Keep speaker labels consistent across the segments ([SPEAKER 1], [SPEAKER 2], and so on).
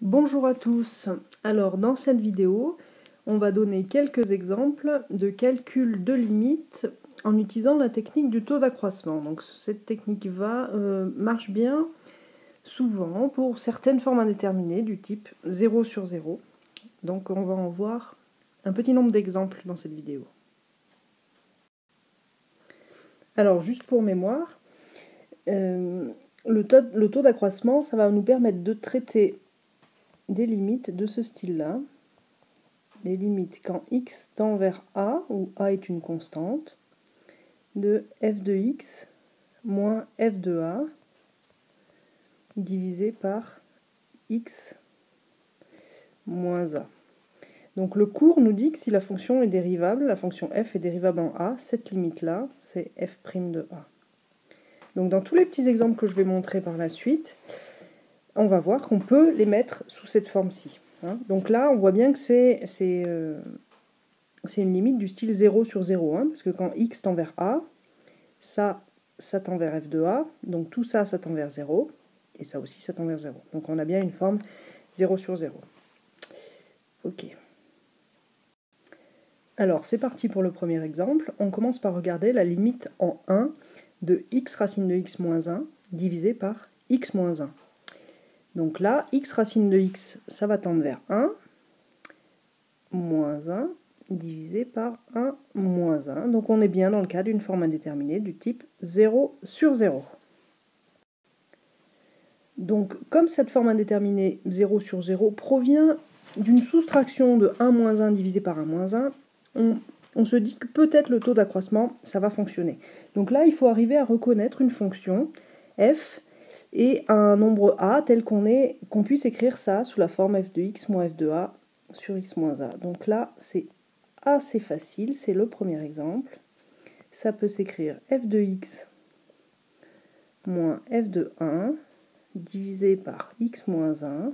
[SPEAKER 1] Bonjour à tous. Alors dans cette vidéo, on va donner quelques exemples de calcul de limites en utilisant la technique du taux d'accroissement. Donc cette technique marche bien souvent pour certaines formes indéterminées du type 0 sur 0. Donc on va en voir un petit nombre d'exemples dans cette vidéo. Alors juste pour mémoire, le taux d'accroissement, ça va nous permettre de traiter des limites de ce style-là. Des limites quand x tend vers a, où a est une constante, de f de x moins f de a divisé par x moins a. Donc le cours nous dit que si la fonction est dérivable, la fonction f est dérivable en a, cette limite-là, c'est f' de a. Donc dans tous les petits exemples que je vais montrer par la suite, on va voir qu'on peut les mettre sous cette forme-ci. Donc là, on voit bien que c'est une limite du style 0 sur 0, parce que quand x tend vers a, ça tend vers f de a, donc tout ça, ça tend vers 0, et ça aussi, ça tend vers 0. Donc on a bien une forme 0 sur 0. Ok. Alors, c'est parti pour le premier exemple. On commence par regarder la limite en 1 de x racine de x moins 1 divisé par x moins 1. Donc là, x racine de x, ça va tendre vers 1, moins 1, divisé par 1 moins 1. Donc on est bien dans le cas d'une forme indéterminée du type 0 sur 0. Donc comme cette forme indéterminée 0 sur 0 provient d'une soustraction de 1 moins 1 divisé par 1 moins 1, on se dit que peut-être le taux d'accroissement, ça va fonctionner. Donc là, il faut arriver à reconnaître une fonction f et un nombre a tel qu'on puisse écrire ça sous la forme f de x moins f de a sur x moins a. Donc là, c'est assez facile, c'est le premier exemple. Ça peut s'écrire f de x moins f de 1 divisé par x moins 1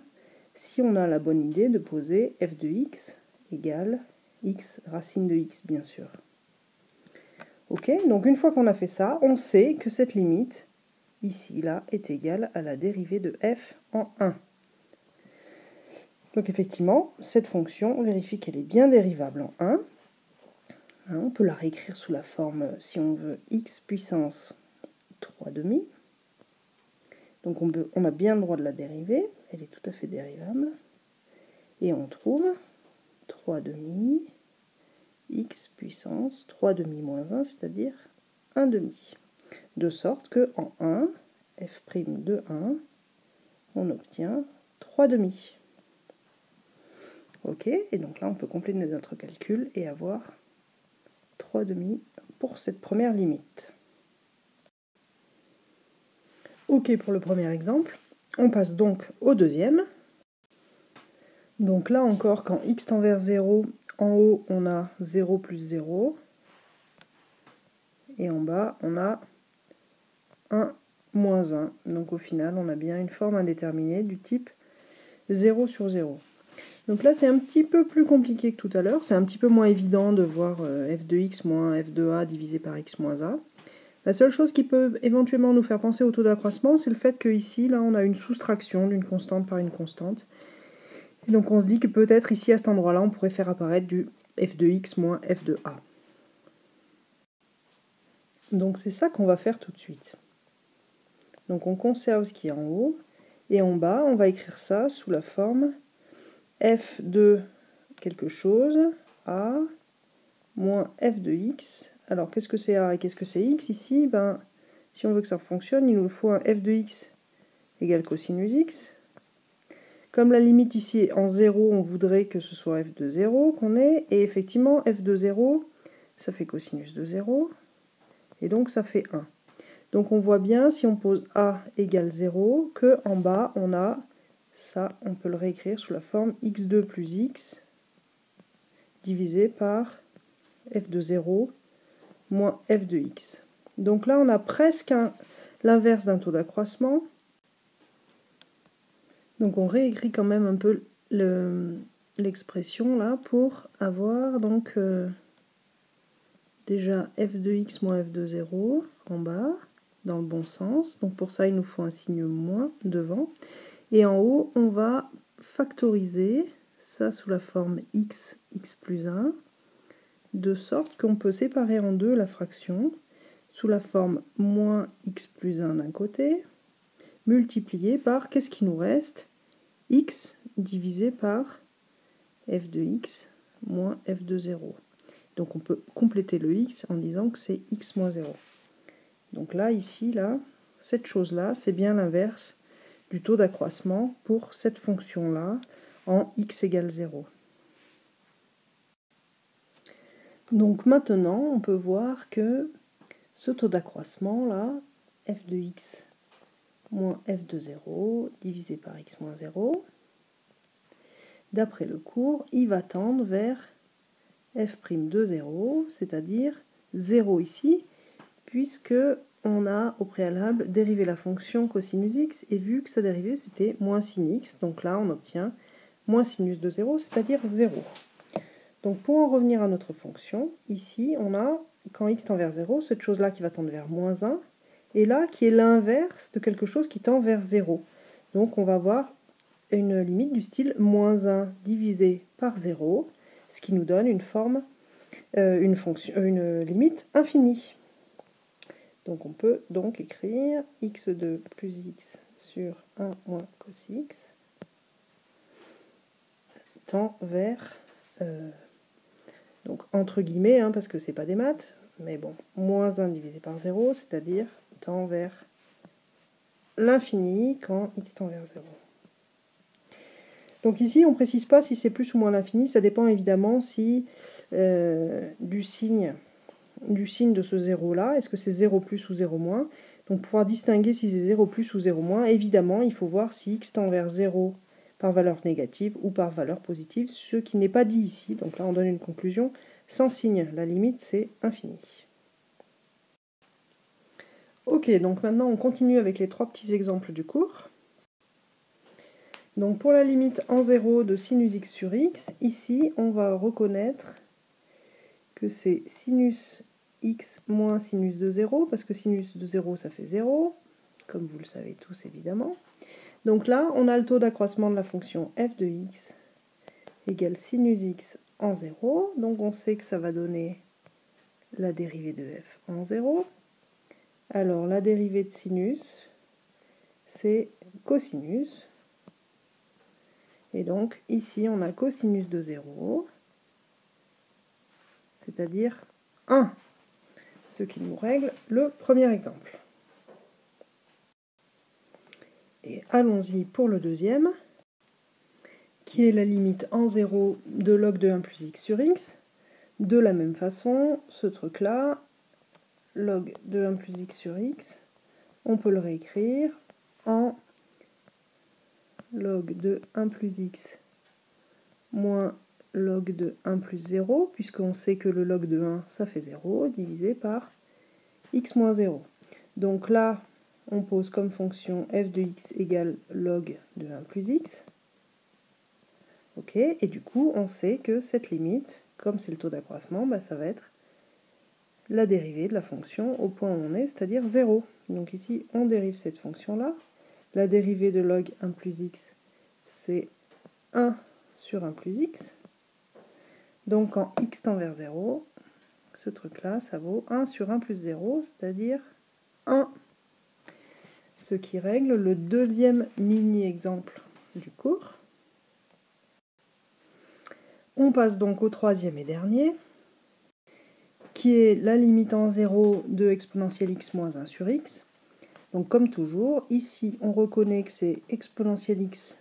[SPEAKER 1] si on a la bonne idée de poser f de x égale x racine de x, bien sûr. Ok, donc une fois qu'on a fait ça, on sait que cette limite, ici, là, est égale à la dérivée de f en 1. Donc effectivement, cette fonction, on vérifie qu'elle est bien dérivable en 1. On peut la réécrire sous la forme, si on veut, x puissance 3 demi. Donc on a bien le droit de la dériver, elle est tout à fait dérivable. Et on trouve 3 demi x puissance 3 demi moins 1, c'est-à-dire 1 demi. De sorte que en 1, f' de 1, on obtient 3 demi. Ok, et donc là on peut compléter notre calcul et avoir 3 demi pour cette première limite. Ok pour le premier exemple. On passe donc au deuxième. Donc là encore, quand x tend vers 0, en haut on a 0 plus 0. Et en bas on a 1 moins 1. Donc au final on a bien une forme indéterminée du type 0 sur 0. Donc là c'est un petit peu plus compliqué que tout à l'heure. C'est un petit peu moins évident de voir f de x moins f de a divisé par x moins a. La seule chose qui peut éventuellement nous faire penser au taux d'accroissement, c'est le fait qu'ici, là, on a une soustraction d'une constante par une constante. Et donc on se dit que peut-être ici, à cet endroit-là, on pourrait faire apparaître du f de x moins f de a. Donc c'est ça qu'on va faire tout de suite. Donc on conserve ce qui est en haut, et en bas, on va écrire ça sous la forme f de quelque chose, a, moins f de x. Alors qu'est-ce que c'est a et qu'est-ce que c'est x ici? Si on veut que ça fonctionne, il nous faut un f de x égale cosinus x. Comme la limite ici est en 0, on voudrait que ce soit f de 0 qu'on ait, et effectivement f de 0, ça fait cosinus de 0, et donc ça fait 1. Donc on voit bien, si on pose a égale 0, que en bas on a ça, on peut le réécrire sous la forme x2 plus x divisé par f de 0 moins f de x. Donc là on a presque l'inverse d'un taux d'accroissement. Donc on réécrit quand même un peu l'expression là pour avoir donc déjà f de x moins f de 0 en bas, dans le bon sens. Donc pour ça il nous faut un signe moins devant. Et en haut on va factoriser ça sous la forme x plus 1, de sorte qu'on peut séparer en deux la fraction sous la forme moins x plus 1 d'un côté, multiplié par, qu'est-ce qui nous reste? X divisé par f de x moins f de 0. Donc on peut compléter le x en disant que c'est x moins 0. Donc là, ici, là, cette chose-là, c'est bien l'inverse du taux d'accroissement pour cette fonction-là en x égale 0. Donc maintenant, on peut voir que ce taux d'accroissement-là, f de x moins f de 0 divisé par x moins 0, d'après le cours, il va tendre vers f' de 0, c'est-à-dire 0 ici, puisque on a au préalable dérivé la fonction cosinus x, et vu que sa dérivée c'était moins sin x, donc là on obtient moins sinus de 0, c'est-à-dire 0. Donc pour en revenir à notre fonction, ici on a, quand x tend vers 0, cette chose-là qui va tendre vers moins 1, et là qui est l'inverse de quelque chose qui tend vers 0. Donc on va avoir une limite du style moins 1 divisé par 0, ce qui nous donne une forme, une limite infinie. Donc on peut donc écrire x2 plus x sur 1 moins cos x tend vers, donc entre guillemets, hein, parce que c'est pas des maths, mais bon, moins 1 divisé par 0, c'est-à-dire tend vers l'infini quand x tend vers 0. Donc ici, on ne précise pas si c'est plus ou moins l'infini, ça dépend évidemment si du signe de ce 0-là, est-ce que c'est 0 plus ou 0 moins. Donc pour pouvoir distinguer si c'est 0 plus ou 0 moins, évidemment, il faut voir si x tend vers 0 par valeur négative ou par valeur positive, ce qui n'est pas dit ici. Donc là, on donne une conclusion sans signe. La limite, c'est infini. Ok, donc maintenant, on continue avec les trois petits exemples du cours. Donc pour la limite en 0 de sinus x sur x, ici, on va reconnaître que c'est sinus x moins sinus de 0, parce que sinus de 0, ça fait 0, comme vous le savez tous évidemment. Donc là, on a le taux d'accroissement de la fonction f de x égale sinus x en 0, donc on sait que ça va donner la dérivée de f en 0. Alors la dérivée de sinus, c'est cosinus, et donc ici on a cosinus de 0, c'est-à-dire 1, ce qui nous règle le premier exemple. Et allons-y pour le deuxième, qui est la limite en 0 de log de 1 plus x sur x. De la même façon, ce truc-là, log de 1 plus x sur x, on peut le réécrire en log de 1 plus x moins log de 1 plus 0, puisqu'on sait que le log de 1, ça fait 0, divisé par x moins 0. Donc là, on pose comme fonction f de x égale log de 1 plus x. Ok, et du coup, on sait que cette limite, comme c'est le taux d'accroissement, bah, ça va être la dérivée de la fonction au point où on est, c'est-à-dire 0. Donc ici, on dérive cette fonction-là. La dérivée de log 1 plus x, c'est 1 sur 1 plus x. Donc quand x tend vers 0, ce truc-là, ça vaut 1 sur 1 plus 0, c'est-à-dire 1. Ce qui règle le deuxième mini-exemple du cours. On passe donc au troisième et dernier, qui est la limite en 0 de exponentielle x moins 1 sur x. Donc comme toujours, ici on reconnaît que c'est exponentielle x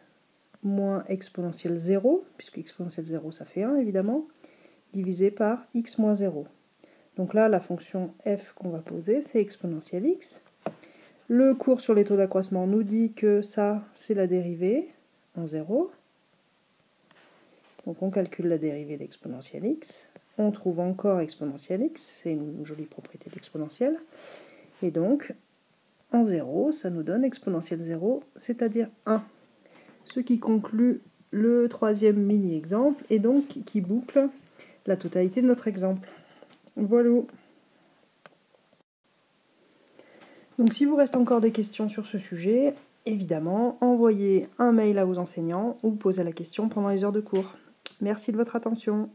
[SPEAKER 1] moins exponentielle 0, puisque exponentielle 0 ça fait 1 évidemment, divisé par x moins 0. Donc là, la fonction f qu'on va poser, c'est exponentielle x. Le cours sur les taux d'accroissement nous dit que ça, c'est la dérivée en 0. Donc on calcule la dérivée d'exponentielle x. On trouve encore exponentielle x, c'est une jolie propriété de l'exponentielle. Et donc, en 0, ça nous donne exponentielle 0, c'est-à-dire 1. Ce qui conclut le troisième mini-exemple et donc qui boucle la totalité de notre exemple. Voilà. Donc s'il vous reste encore des questions sur ce sujet, évidemment, envoyer un mail à vos enseignants ou poser la question pendant les heures de cours. Merci de votre attention.